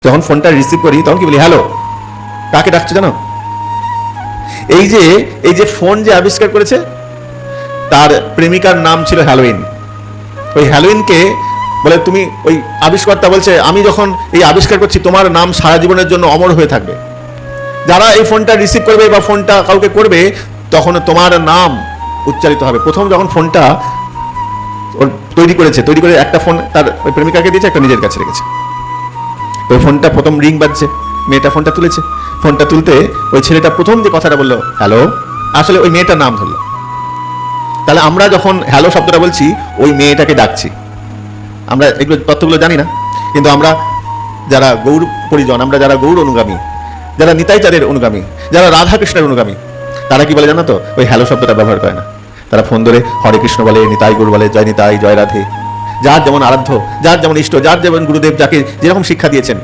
যখন ফোনটা রিসিভ করি তখন কি বলি, হ্যালো। কাকে ডাকছে জানো? এই যে ফোন যে আবিষ্কার করেছে তার প্রেমিকার নাম ছিল হ্যালোইন। ওই হ্যালোইনকে বলে, তুমি ওই আবিষ্কর্তা বলছে, আমি যখন এই আবিষ্কার করছি তোমার নাম সারা জীবনের জন্য অমর হয়ে থাকবে। যারা এই ফোনটা রিসিভ করবে বা ফোনটা কাউকে করবে তখন তোমার নাম উচ্চারিত হবে। প্রথম যখন ফোনটা তৈরি করে একটা ফোন তার ওই প্রেমিকাকে দিয়েছে, একটা নিজের কাছে রেখেছে। ওই ফোনটা প্রথম রিং বাজছে, মেয়েটা ফোনটা তুলেছে। ফোনটা তুলতে ওই ছেলেটা প্রথম যে কথাটা বললো হ্যালো, আসলে ওই মেয়েটার নাম ধরলো। তাহলে আমরা যখন হ্যালো শব্দটা বলছি ওই মেয়েটাকে ডাকছি। আমরা এগুলো তথ্যগুলো জানি না, কিন্তু আমরা যারা গৌর পরিজন, আমরা যারা গৌর অনুগামী, যারা নিতাইচারের অনুগামী, যারা রাধাকৃষ্ণের অনুগামী, তারা কি বলে জানো তো? ওই হ্যালো শব্দটা ব্যবহার করে না। তারা ফোন ধরে হরে কৃষ্ণ বলে, নিতাই গৌর বলে, জয় নিতাই, জয় রাধে। যার যেমন আরাধ্য, যার যেমন ইষ্ট, যার যেমন গুরুদেব যাকে যেরকম শিক্ষা দিয়েছেন